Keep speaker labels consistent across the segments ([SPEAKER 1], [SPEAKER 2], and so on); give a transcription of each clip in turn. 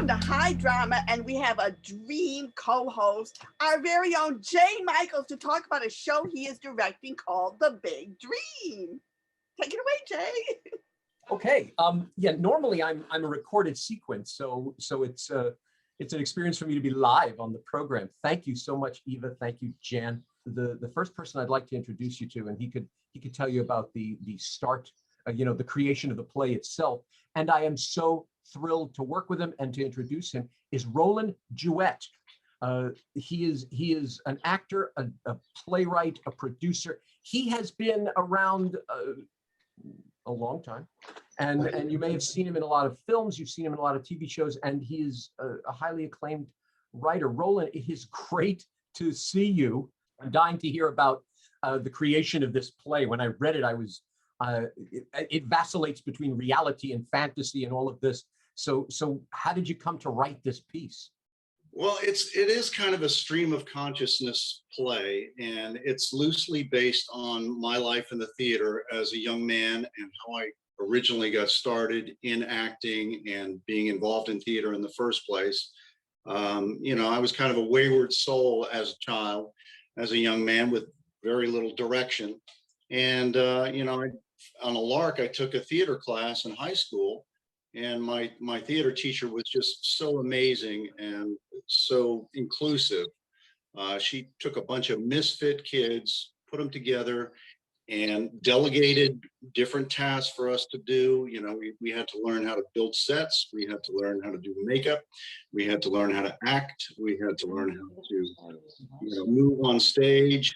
[SPEAKER 1] Welcome to High Drama, and we have a dream co-host, our very own Jay Michaels, to talk about a show he is directing called The Big Dream. Take it away, Jay.
[SPEAKER 2] Okay. Yeah. Normally, I'm a recorded sequence, so it's an experience for me to be live on the program. Thank you so much, Eva. Thank you, Jan. The first person I'd like to introduce you to, and he could tell you about the start, the creation of the play itself. And I am so thrilled to work with him and to introduce him is Rollin Jewett. He is an actor, a playwright, a producer. He has been around a long time, and you may have seen him in a lot of films. You've seen him in a lot of TV shows, and he is a highly acclaimed writer. Rollin, it is great to see you. I'm dying to hear about the creation of this play. When I read it, I was it vacillates between reality and fantasy and all of this. So how did you come to write this piece?
[SPEAKER 3] Well, it is kind of a stream of consciousness play, and it's loosely based on my life in the theater as a young man and how I originally got started in acting and being involved in theater in the first place. I was kind of a wayward soul as a child, as a young man with very little direction. And, on a lark, I took a theater class in high school. And my theater teacher was just so amazing and so inclusive. She took a bunch of misfit kids, put them together, and delegated different tasks for us to do. We had to learn how to build sets. We had to learn how to do makeup. We had to learn how to act. We had to learn how to, move on stage,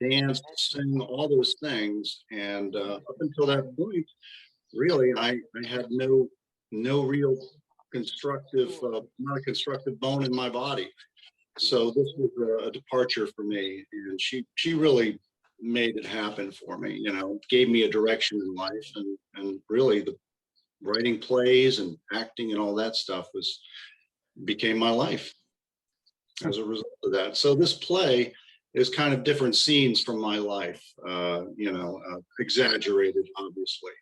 [SPEAKER 3] dance, sing, all those things. And up until that point, really, I had no real constructive, not a constructive bone in my body. So this was a departure for me, and she really made it happen for me, gave me a direction in life, and really the writing plays and acting and all that stuff became my life as a result of that. So this play is kind of different scenes from my life, exaggerated, obviously.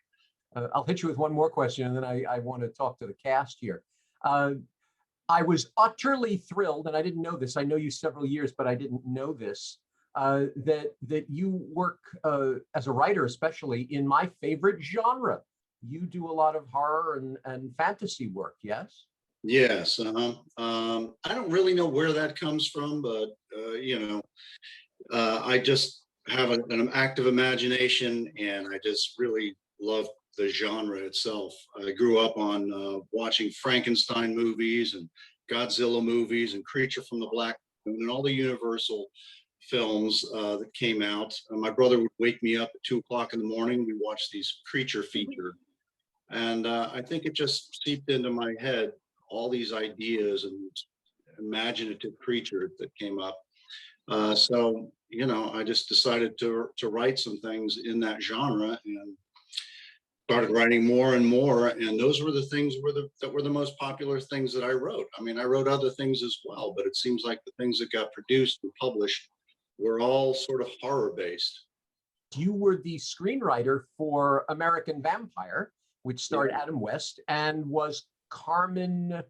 [SPEAKER 2] I'll hit you with one more question, and then I want to talk to the cast here. I was utterly thrilled, and I didn't know this. I know you several years, but I didn't know this, that you work as a writer, especially in my favorite genre. You do a lot of horror and fantasy work, yes?
[SPEAKER 3] Yes. I don't really know where that comes from, but, I just have an active imagination, and I just really love the genre itself. I grew up on watching Frankenstein movies and Godzilla movies and Creature from the Black Lagoon and all the Universal films that came out. My brother would wake me up at 2 o'clock in the morning. We watched these creature features. And I think it just seeped into my head, all these ideas and imaginative creatures that came up. So I just decided to write some things in that genre, and started writing more and more, and those were the things that were the most popular things that I wrote. I mean, I wrote other things as well, but it seems like the things that got produced and published were all sort of horror based.
[SPEAKER 2] You were the screenwriter for American Vampire, which starred Adam West and was Carmen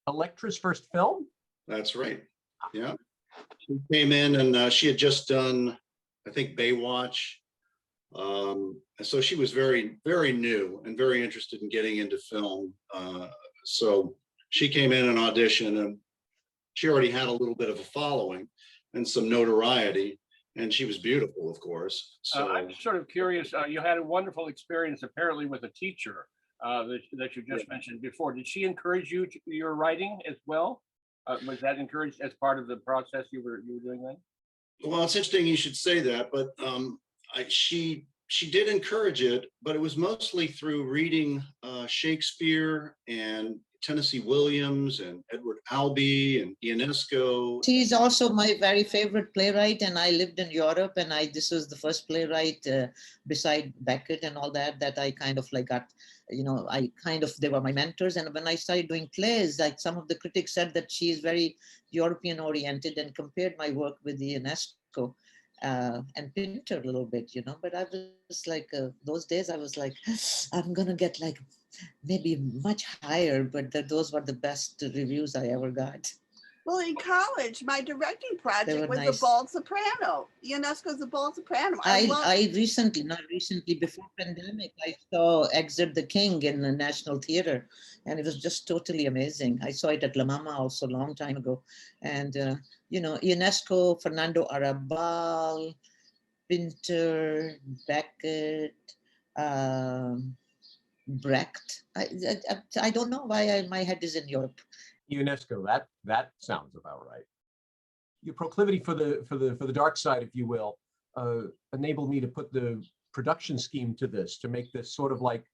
[SPEAKER 2] Electra's first film.
[SPEAKER 3] That's right. Yeah, she came in and she had just done, I think, Baywatch. So she was very, very new and very interested in getting into film. So she came in and auditioned, and she already had a little bit of a following and some notoriety, and she was beautiful, of course. So
[SPEAKER 4] I'm sort of curious. You had a wonderful experience apparently with a teacher that you just mentioned before. Did she encourage you to your writing as well? Was that encouraged as part of the process you were doing then?
[SPEAKER 3] Well, it's interesting you should say that, but she did encourage it, but it was mostly through reading Shakespeare and Tennessee Williams and Edward Albee and Ionesco.
[SPEAKER 5] She's also my very favorite playwright, and I lived in Europe, and this was the first playwright beside Beckett and all that I kind of got, they were my mentors. And when I started doing plays, like some of the critics said that she is very European oriented and compared my work with Ionesco. and Pinter a little bit, you know, but I was like, those days I was like, I'm gonna get like maybe much higher, but those were the best reviews I ever got.
[SPEAKER 1] Well, in college, my directing project was
[SPEAKER 5] nice.
[SPEAKER 1] The Bald Soprano. UNESCO's The Bald Soprano.
[SPEAKER 5] I recently, not recently, before pandemic, I saw Exit the King in the National Theater, and it was just totally amazing. I saw it at La Mama also a long time ago. And, you know, UNESCO, Fernando Arrabal, Pinter, Beckett, Brecht. I don't know why my head is in Europe.
[SPEAKER 2] UNESCO, that sounds about right. Your proclivity for the dark side, if you will, enabled me to put the production scheme to this, to make this sort of like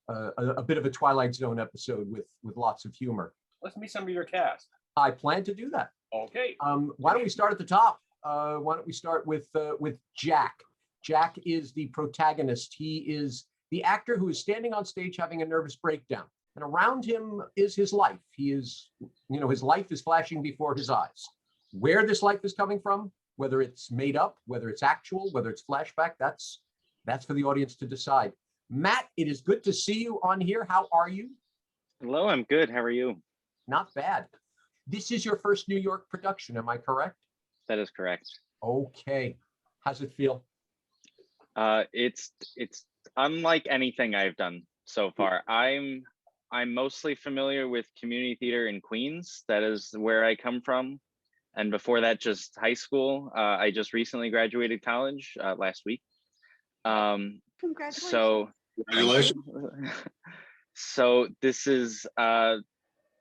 [SPEAKER 2] a bit of a Twilight Zone episode with lots of humor.
[SPEAKER 4] Let's meet some of your cast.
[SPEAKER 2] I plan to do that.
[SPEAKER 4] Okay.
[SPEAKER 2] Why don't we start at the top? Why don't we start with Jack? Jack is the protagonist. He is the actor who is standing on stage having a nervous breakdown. And around him is his life. He is, you know, his life is flashing before his eyes. Where this life is coming from, whether it's made up, whether it's actual, whether it's flashback, that's for the audience to decide. Matt, it is good to see you on here. How are you?
[SPEAKER 6] Hello, I'm good. How are you?
[SPEAKER 2] Not bad. This is your first New York production, am I correct?
[SPEAKER 6] That is correct.
[SPEAKER 2] Okay. How's it feel?
[SPEAKER 6] It's unlike anything I've done so far. I'm mostly familiar with community theater in Queens. That is where I come from. And before that, just high school. I just recently graduated college last week.
[SPEAKER 1] Congratulations.
[SPEAKER 3] Congratulations.
[SPEAKER 6] So this is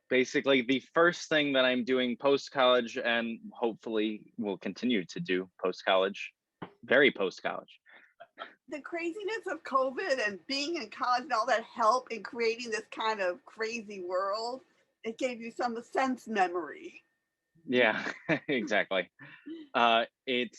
[SPEAKER 6] basically the first thing that I'm doing post-college, and hopefully will continue to do post-college, very post-college.
[SPEAKER 1] The craziness of COVID and being in college and all that help in creating this kind of crazy world, it gave you some sense memory.
[SPEAKER 6] Yeah, exactly. It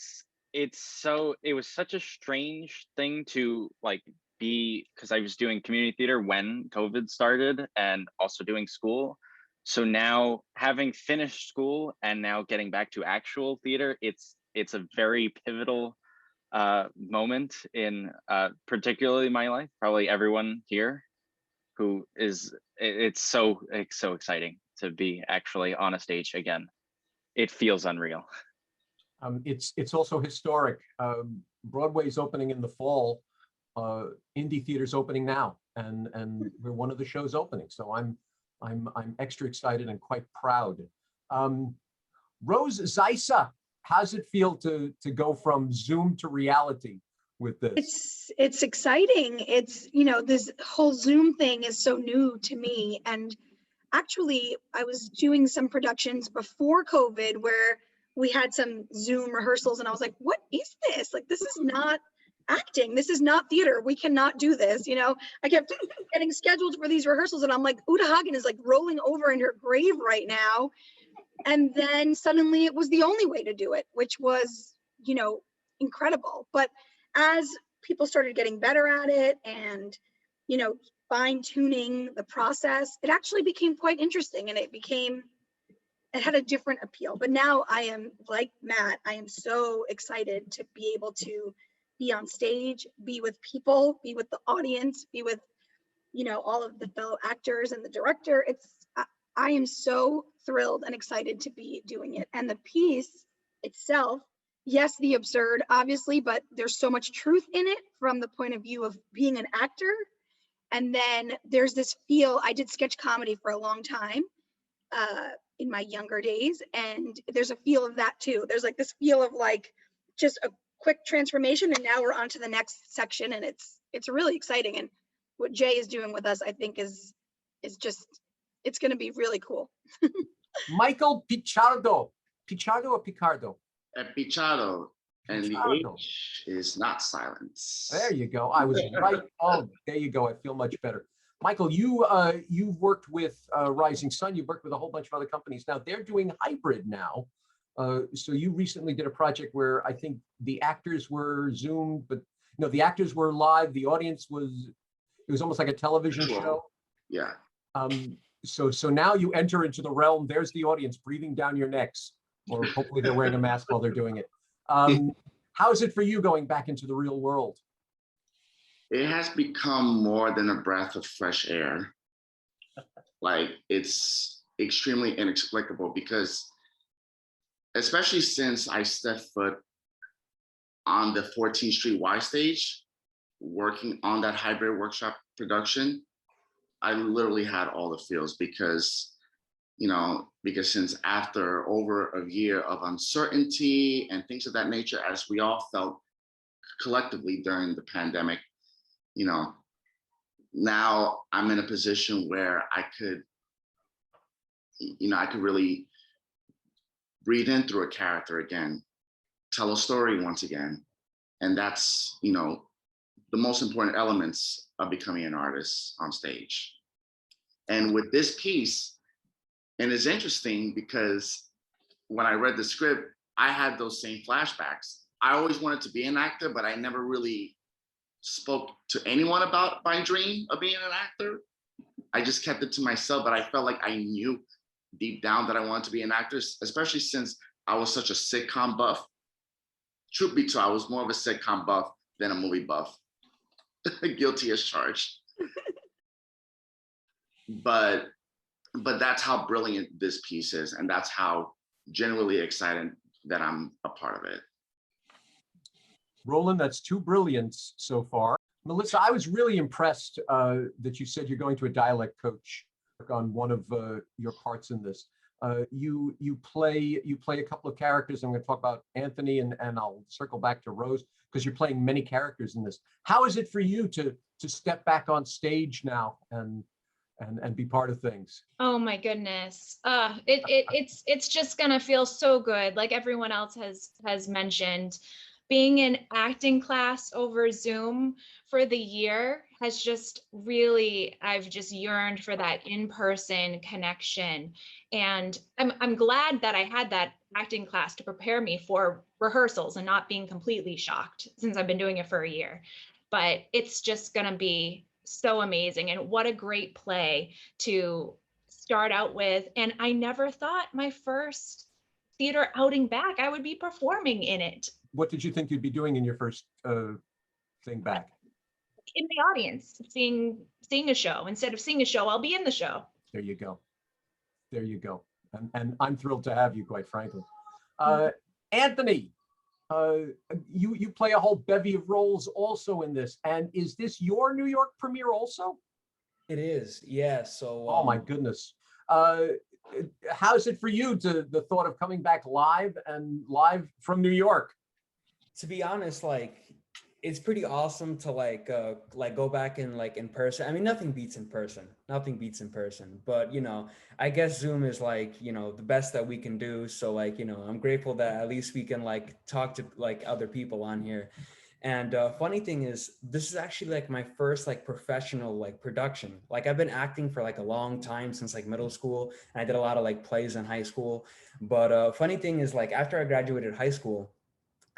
[SPEAKER 6] was such a strange thing to like be, because I was doing community theater when COVID started and also doing school. So now having finished school and now getting back to actual theater, it's a very pivotal moment in particularly my life, probably everyone here who is, it's so exciting to be actually on a stage again. It feels unreal.
[SPEAKER 2] It's also historic. Broadway's opening in the fall. Indie theater's opening now, and we're one of the shows opening. So I'm extra excited and quite proud. Rose Zisa, how's it feel to go from Zoom to reality with this?
[SPEAKER 7] It's exciting. It's, you know, this whole Zoom thing is so new to me. And actually, I was doing some productions before COVID where we had some Zoom rehearsals and I was like, what is this? Like, this is not acting. This is not theater. We cannot do this. You know, I kept getting scheduled for these rehearsals and I'm like, Uta Hagen is like rolling over in her grave right now. And then suddenly it was the only way to do it, which was, you know, incredible. But as people started getting better at it and, you know, fine tuning the process, it actually became quite interesting and it had a different appeal. But now I am, like Matt, I am so excited to be able to be on stage, be with people, be with the audience, be with, you know, all of the fellow actors and the director. I am so thrilled and excited to be doing it. And the piece itself, yes, the absurd, obviously, but there's so much truth in it from the point of view of being an actor. And then there's this feel, I did sketch comedy for a long time in my younger days. And there's a feel of that too. There's like this feel of like just a quick transformation. And now we're on to the next section. And it's really exciting. And what Jay is doing with us, I think is just, it's going to be really cool.
[SPEAKER 2] Michael Pichardo. Pichardo or Picardo?
[SPEAKER 8] Pichardo. And
[SPEAKER 2] Pichardo.
[SPEAKER 8] the H is not silent.
[SPEAKER 2] There you go. I was right. Oh, there you go. I feel much better. Michael, you've worked with Rising Sun. You've worked with a whole bunch of other companies. Now they're doing hybrid now. So you recently did a project where I think the actors were Zoom, but no, the actors were live. The audience it was almost like a television show.
[SPEAKER 8] Yeah.
[SPEAKER 2] So now you enter into the realm. There's the audience breathing down your necks, or hopefully they're wearing a mask while they're doing it. How How is it for you going back into the real world?
[SPEAKER 8] It has become more than a breath of fresh air. Like, it's extremely inexplicable because, especially since I stepped foot on the 14th Street Y stage, working on that hybrid workshop production, I literally had all the feels because, because since after over a year of uncertainty and things of that nature, as we all felt collectively during the pandemic, now I'm in a position where I could really breathe in through a character again, tell a story once again. And that's, the most important elements of becoming an artist on stage. And with this piece, and it's interesting because when I read the script, I had those same flashbacks. I always wanted to be an actor, but I never really spoke to anyone about my dream of being an actor. I just kept it to myself, but I felt like I knew deep down that I wanted to be an actor, especially since I was such a sitcom buff. Truth be told, I was more of a sitcom buff than a movie buff. Guilty as charged. But that's how brilliant this piece is, and that's how genuinely excited that I'm a part of it.
[SPEAKER 2] Rollin, that's 2 brilliants so far. Melissa, I was really impressed that you said you're going to a dialect coach on one of your parts in this. You play a couple of characters. I'm going to talk about Anthony, and I'll circle back to Rose because you're playing many characters in this. How is it for you to step back on stage now and be part of things?
[SPEAKER 9] Oh my goodness. It's just gonna feel so good. Like everyone else has mentioned, being in acting class over Zoom for the year has just really, I've just yearned for that in-person connection. And I'm glad that I had that acting class to prepare me for rehearsals and not being completely shocked since I've been doing it for a year. But it's just gonna be so amazing, and what a great play to start out with. And I never thought my first theater outing back I would be performing in it.
[SPEAKER 2] What did you think you'd be doing in your first thing back?
[SPEAKER 9] In the audience, seeing a show. Instead of seeing a show, I'll be in the show.
[SPEAKER 2] There you go. There you go. And I'm thrilled to have you, quite frankly. Anthony, you play a whole bevy of roles also in this. And is this your New York premiere also?
[SPEAKER 10] It is, yeah. So
[SPEAKER 2] oh my goodness. How's it for you, the thought of coming back live from New York?
[SPEAKER 10] To be honest, like, it's pretty awesome to like go back and like in person. I mean, nothing beats in person. But I guess Zoom is like, the best that we can do. So like, I'm grateful that at least we can like talk to like other people on here. And funny thing is, this is actually like my first like professional like production. Like I've been acting for like a long time, since like middle school, and I did a lot of like plays in high school. But funny thing is, like after I graduated high school,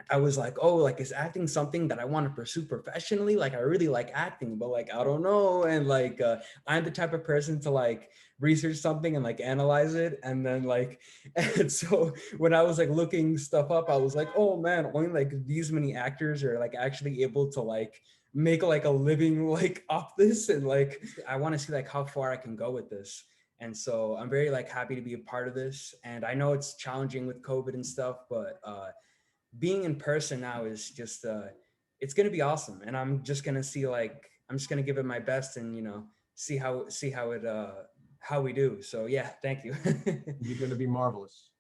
[SPEAKER 10] I was like, oh, like, is acting something that I want to pursue professionally? Like, I really like acting, but like, I don't know. And like, I'm the type of person to like research something and like analyze it. And then like, and so when I was like looking stuff up, I was like, oh man, only like these many actors are like actually able to like make like a living like off this. And like, I want to see like how far I can go with this. And so I'm very like happy to be a part of this. And I know it's challenging with COVID and stuff, but being in person now is just, it's going to be awesome. And I'm just going to see like, I'm just going to give it my best and, see how we do. So yeah, thank you.
[SPEAKER 2] You're going to be marvelous.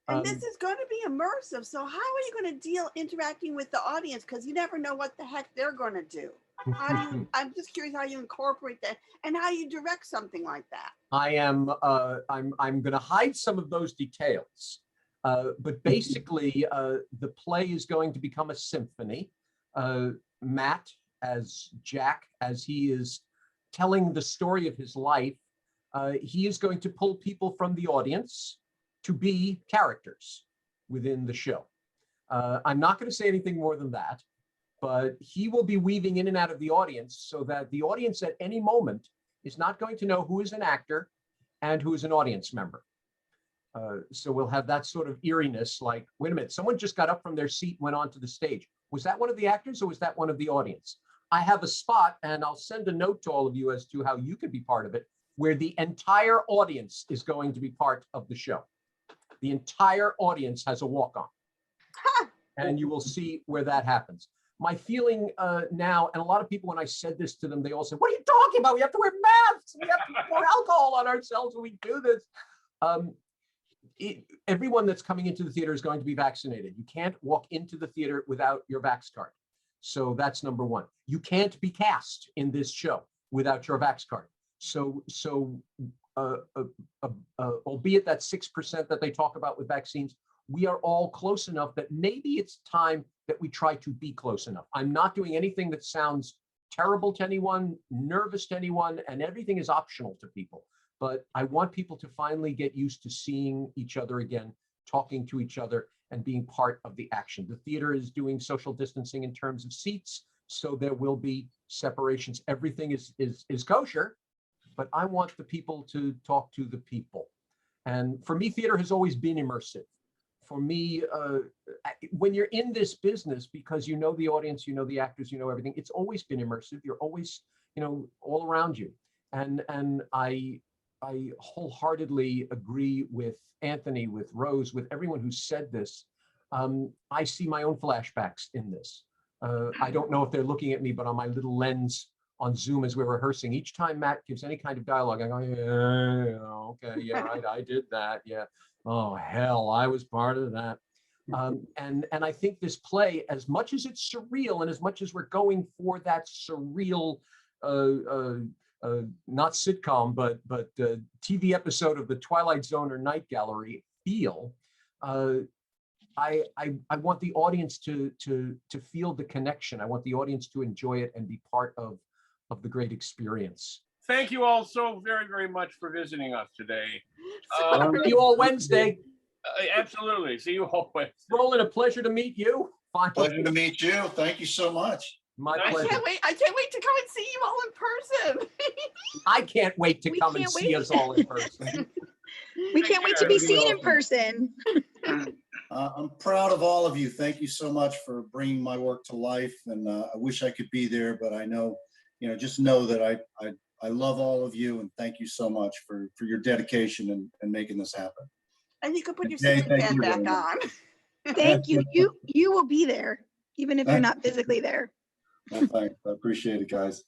[SPEAKER 1] And this is going to be immersive. So how are you going to deal interacting with the audience? Because you never know what the heck they're going to do. I'm just curious how you incorporate that and how you direct something like that. I'm
[SPEAKER 2] going to hide some of those details. But basically, the play is going to become a symphony. Matt, as Jack, as he is telling the story of his life, he is going to pull people from the audience to be characters within the show. I'm not going to say anything more than that, but he will be weaving in and out of the audience so that the audience at any moment is not going to know who is an actor and who is an audience member. So we'll have that sort of eeriness, like, wait a minute, someone just got up from their seat and went onto the stage. Was that one of the actors or was that one of the audience? I have a spot, and I'll send a note to all of you as to how you could be part of it, where the entire audience is going to be part of the show. The entire audience has a walk-on. And you will see where that happens. My feeling now, and a lot of people, when I said this to them, they all said, what are you talking about? We have to wear masks. We have to pour alcohol on ourselves when we do this. Everyone that's coming into the theater is going to be vaccinated. You can't walk into the theater without your vax card. So that's number one. You can't be cast in this show without your vax card. So albeit that 6% that they talk about with vaccines, we are all close enough that maybe it's time that we try to be close enough. I'm not doing anything that sounds terrible to anyone, nervous to anyone, and everything is optional to people. But I want people to finally get used to seeing each other again, talking to each other, and being part of the action. The theater is doing social distancing in terms of seats, so there will be separations. Everything is kosher, but I want the people to talk to the people. And for me, theater has always been immersive. For me, when you're in this business, because you know the audience, you know the actors, you know everything, it's always been immersive. You're always, all around you. And I wholeheartedly agree with Anthony, with Rose, with everyone who said this. I see my own flashbacks in this. I don't know if they're looking at me, but on my little lens on Zoom as we're rehearsing, each time Matt gives any kind of dialogue, I go, yeah, okay, yeah, right, I did that, yeah. Oh, hell, I was part of that. And I think this play, as much as it's surreal and as much as we're going for that surreal, not sitcom, but TV episode of the Twilight Zone or Night Gallery feel, I want the audience to feel the connection. I want the audience to enjoy it and be part of the great experience.
[SPEAKER 4] Thank you all so very, very much for visiting us today.
[SPEAKER 2] See you all Wednesday.
[SPEAKER 4] Absolutely. See you all Wednesday.
[SPEAKER 2] Rollin, a pleasure to meet you. Finally.
[SPEAKER 3] Pleasure to meet you. Thank you so much.
[SPEAKER 2] My
[SPEAKER 4] Nice.
[SPEAKER 2] pleasure.
[SPEAKER 1] I can't wait to come and see you all in person.
[SPEAKER 2] I can't wait to
[SPEAKER 7] We
[SPEAKER 2] come and
[SPEAKER 7] can't
[SPEAKER 2] see
[SPEAKER 7] wait.
[SPEAKER 2] us all in person.
[SPEAKER 7] We can't wait to be seen in person.
[SPEAKER 3] I'm proud of all of you. Thank you so much for bringing my work to life. And I wish I could be there, but I know, just know that I love all of you, and thank you so much for your dedication and making this happen.
[SPEAKER 1] And you can put your
[SPEAKER 3] Okay,
[SPEAKER 1] ceiling
[SPEAKER 3] thank
[SPEAKER 1] fan
[SPEAKER 3] you
[SPEAKER 1] back
[SPEAKER 3] very much.
[SPEAKER 1] on.
[SPEAKER 7] Thank you. You will be there, even if you're not physically there.
[SPEAKER 3] Well, thanks. I appreciate it, guys.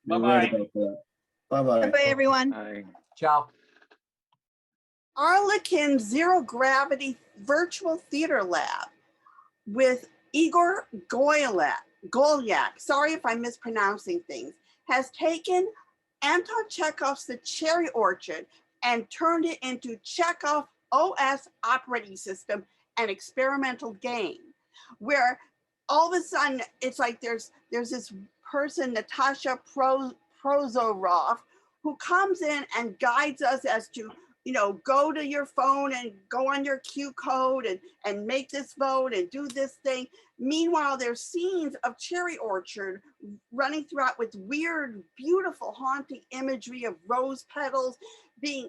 [SPEAKER 3] You're
[SPEAKER 4] Bye-bye.
[SPEAKER 3] right about that. Bye-bye.
[SPEAKER 7] Bye, everyone.
[SPEAKER 6] Hi.
[SPEAKER 2] Ciao.
[SPEAKER 1] Arlekin Zero Gravity Virtual Theater Lab with Igor Golyak, sorry if I'm mispronouncing things, has taken Anton Chekhov's The Cherry Orchard and turned it into chekhovOS operating system, an experimental game, where all of a sudden it's like there's this person, Natasha Prozorov, who comes in and guides us as to, go to your phone and go on your Q code and make this vote and do this thing. Meanwhile, there's scenes of Cherry Orchard running throughout with weird, beautiful, haunting imagery of rose petals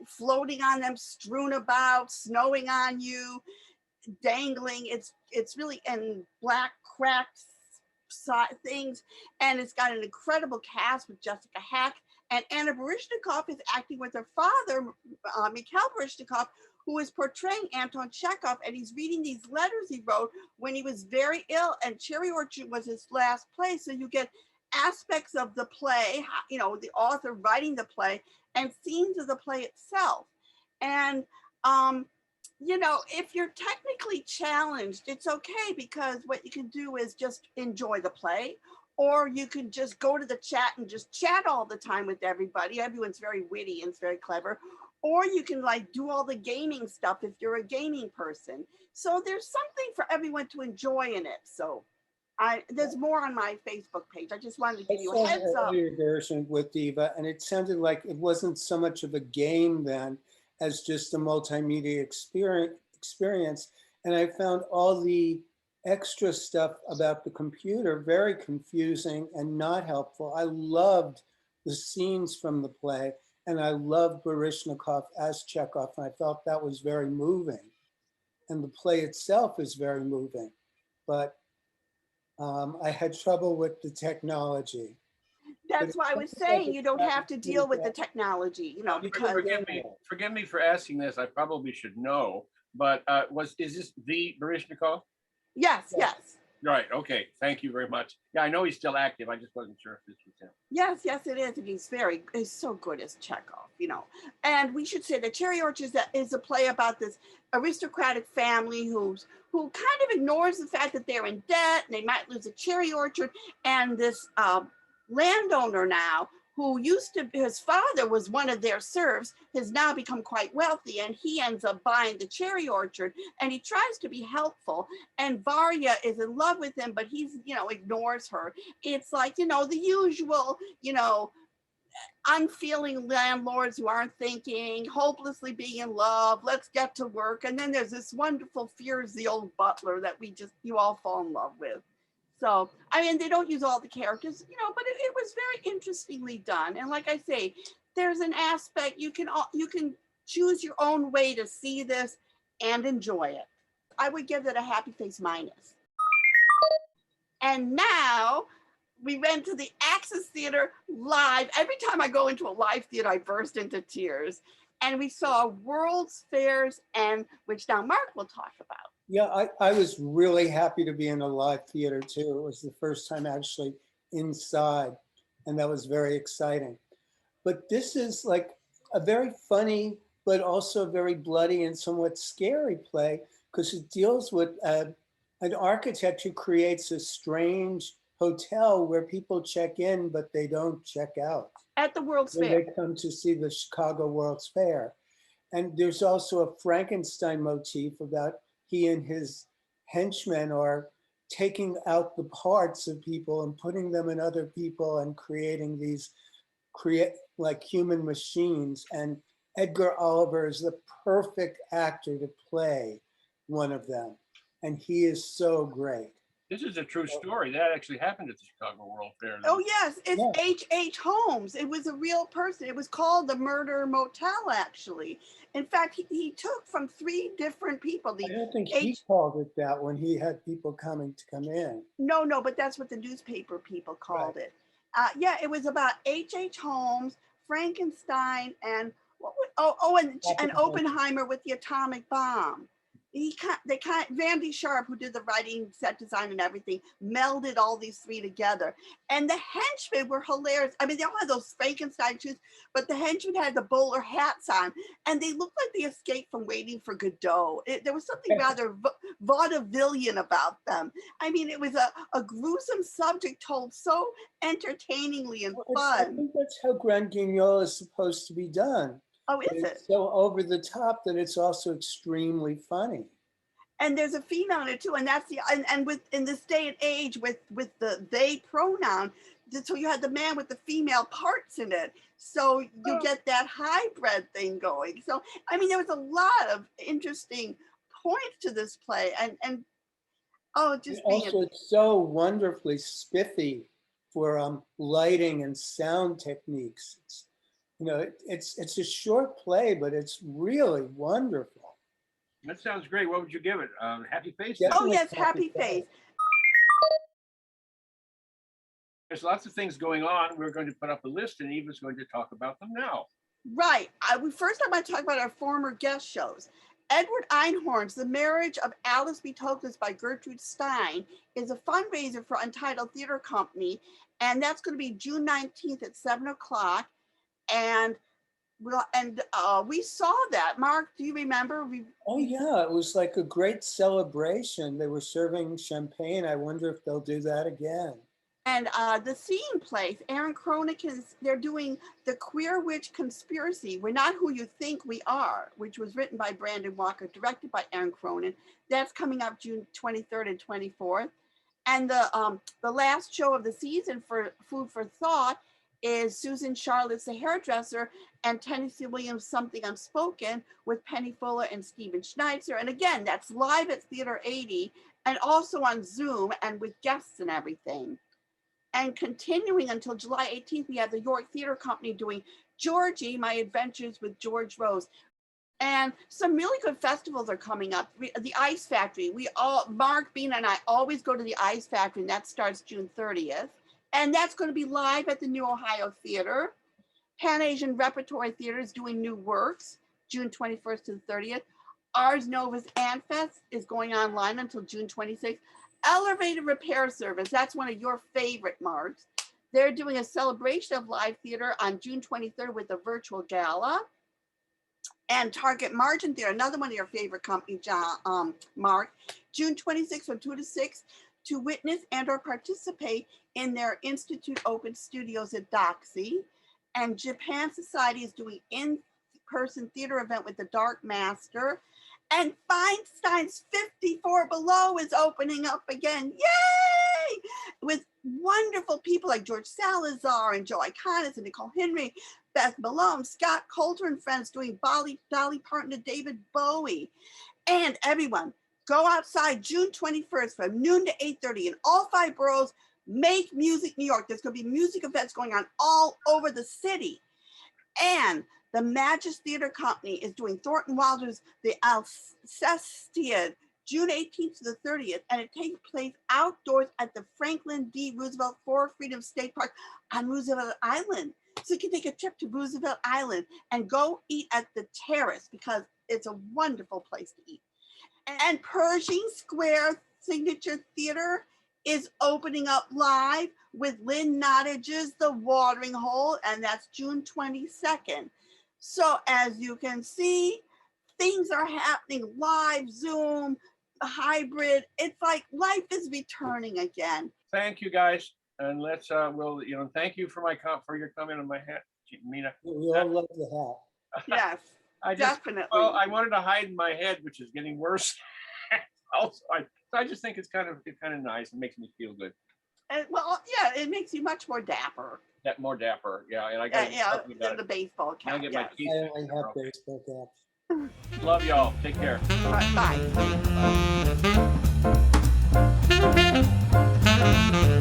[SPEAKER 1] floating on them, strewn about, snowing on you, dangling. It's really, and black cracked things. And it's got an incredible cast with Jessica Hack. And Anna Baryshnikov is acting with her father, Mikhail Baryshnikov, who is portraying Anton Chekhov, and he's reading these letters he wrote when he was very ill, and Cherry Orchard was his last play. So you get aspects of the play, the author writing the play, and scenes of the play itself. And, if you're technically challenged, it's okay, because what you can do is just enjoy the play. Or you could just go to the chat and just chat all the time with everybody. Everyone's very witty and it's very clever. Or you can do all the gaming stuff if you're a gaming person. So there's something for everyone to enjoy in it. So there's more on my Facebook page. I just wanted to give you a heads up.
[SPEAKER 11] Gerson with Diva, and it sounded like it wasn't so much of a game then as just a multimedia experience. And I found all the extra stuff about the computer very confusing and not helpful. I loved the scenes from the play, And I loved Baryshnikov as Chekhov, and I felt that was very moving. And the play itself is very moving, but I had trouble with the technology.
[SPEAKER 1] That's why I was saying you don't have to deal with the technology, you know, because
[SPEAKER 4] Forgive me for asking this. I probably should know, but is this the Baryshnikov?
[SPEAKER 1] yes.
[SPEAKER 4] Right. Okay. Thank you very much. Yeah, I know he's still active. I just wasn't sure if this was him.
[SPEAKER 1] Yes, it is. And he's so good as Chekhov, you know. And we should say that Cherry Orchard is a play about this aristocratic family who kind of ignores the fact that they're in debt and they might lose a cherry orchard. And this landowner now, who his father was one of their serfs, has now become quite wealthy, and he ends up buying the cherry orchard, and he tries to be helpful, and Varya is in love with him, but he's, you know, ignores her. It's like, you know, the usual, you know, unfeeling landlords who aren't thinking, hopelessly being in love, let's get to work. And then there's this wonderful Fears the Old Butler that you all fall in love with. So, I mean, they don't use all the characters, you know, but it was very interestingly done. And like I say, there's an aspect you can choose your own way to see this and enjoy it. I would give it a happy face minus. And now we went to the Axis Theater live. Every time I go into a live theater, I burst into tears. And we saw World's Fairs, and which now Mark will talk about.
[SPEAKER 11] Yeah, I was really happy to be in a live theater too. It was the first time actually inside, and that was very exciting. But this is like a very funny, but also very bloody and somewhat scary play, because it deals with an architect who creates a strange hotel where people check in, but they don't check out.
[SPEAKER 1] At the World's
[SPEAKER 11] Fair.
[SPEAKER 1] Fair.
[SPEAKER 11] They come to see the Chicago World's Fair. And there's also a Frankenstein motif about he and his henchmen are taking out the parts of people and putting them in other people and creating these like human machines. And Edgar Oliver is the perfect actor to play one of them. And he is so great.
[SPEAKER 4] This is a true story. That actually happened at the Chicago World Fair.
[SPEAKER 1] Oh, yes. It's H.H. Holmes. It was a real person. It was called the Murder Motel, actually. In fact, he took from 3 different people.
[SPEAKER 11] I don't think he called it that when he had people coming to come in.
[SPEAKER 1] No, but that's what the newspaper people called it. Yeah, it was about H.H. Holmes, Frankenstein, and and Oppenheimer with the atomic bomb. Vandy Sharp, who did the writing, set design, and everything, melded all these 3 together. And the henchmen were hilarious. I mean, they all had those Frankenstein shoes, but the henchmen had the bowler hats on, and they looked like they escaped from Waiting for Godot. There was something rather vaudevillian about them. I mean, it was a gruesome subject told so entertainingly and fun.
[SPEAKER 11] I think that's how Grand Guignol is supposed to be done.
[SPEAKER 1] Oh, is it?
[SPEAKER 11] It's so over the top that it's also extremely funny.
[SPEAKER 1] And there's a female in it too, and that's and with in this day and age with the they pronoun, so you had the man with the female parts in it, so you get that hybrid thing going. So I mean, there was a lot of interesting points to this play, and just
[SPEAKER 11] also it's so wonderfully spiffy for lighting and sound techniques. You know, it's a short play, but it's really wonderful.
[SPEAKER 4] That sounds great. What would you give it? Happy face?
[SPEAKER 1] Oh, yes, happy face.
[SPEAKER 4] There's lots of things going on. We're going to put up a list, and Eva's going to talk about them now.
[SPEAKER 1] Right. First, I'm going to talk about our former guest shows. Edward Einhorn's The Marriage of Alice B. Toklas by Gertrude Stein is a fundraiser for Untitled Theater Company, and that's going to be June 19th at 7 o'clock. And we saw that. Mark, do you remember?
[SPEAKER 11] Oh yeah, it was like a great celebration. They were serving champagne. I wonder if they'll do that again.
[SPEAKER 1] And the theme place, Erin Cronican's, they're doing The Queer Witch Conspiracy. We're Not Who You Think We Are, which was written by Brandon Walker, directed by Erin Cronin. That's coming up June 23rd and 24th. And the last show of the season for Food for Thought is Susan Charlotte's The Hairdresser and Tennessee Williams' Something Unspoken with Penny Fuller and Stephen Schneitzer. And again, that's live at Theater 80 and also on Zoom and with guests and everything. And continuing until July 18th, we have the York Theater Company doing Georgie, My Adventures with George Rose. And some really good festivals are coming up. The Ice Factory, Mark, Bean, and I always go to the Ice Factory, and that starts June 30th. And that's going to be live at the New Ohio Theater. Pan Asian Repertory Theater is doing Nuworks, June 21st to the 30th. Ars Nova's Anfest is going online until June 26th. Elevated Repair Service, that's one of your favorite, Marks. They're doing a celebration of live theater on June 23rd with a virtual gala. And Target Margin Theater, another one of your favorite companies, Mark, June 26th from 2 to 6 to witness and or participate in their Institute Open Studios at Doxy. And Japan Society is doing in-person theater event with the Dark Master. And Feinstein's 54 Below is opening up again. Yay! With wonderful people like George Salazar and Joe Iconis and Nicole Henry, Beth Malone, Scott Coulter and friends doing Dolly Parton to David Bowie. And everyone, go outside June 21st from noon to 8:30 in all 5 boroughs. Make Music New York. There's going to be music events going on all over the city. And the Magis Theater Company is doing Thornton Wilder's The Alcestiad, June 18th to the 30th, and it takes place outdoors at the Franklin D. Roosevelt for Freedom State Park on Roosevelt Island. So you can take a trip to Roosevelt Island and go eat at the Terrace because it's a wonderful place to eat. And Pershing Square Signature Theater is opening up live with Lynn Nottage's The Watering Hole, and that's June 22nd. So as you can see, things are happening live, Zoom, hybrid. It's like life is returning again.
[SPEAKER 4] Thank you, guys. And let's, thank you for your comment on my hat, Mina.
[SPEAKER 11] We all love the hat.
[SPEAKER 1] Yes, definitely.
[SPEAKER 4] Well, I wanted to hide my head, which is getting worse. Also, I just think it's kind of nice. It makes me feel good.
[SPEAKER 1] And, well, yeah, it makes you much more dapper.
[SPEAKER 4] More dapper, yeah. And I got
[SPEAKER 1] than the baseball cap.
[SPEAKER 4] I'll get my teeth.
[SPEAKER 11] I only have baseball caps.
[SPEAKER 4] Love y'all. Take care.
[SPEAKER 1] All right, bye.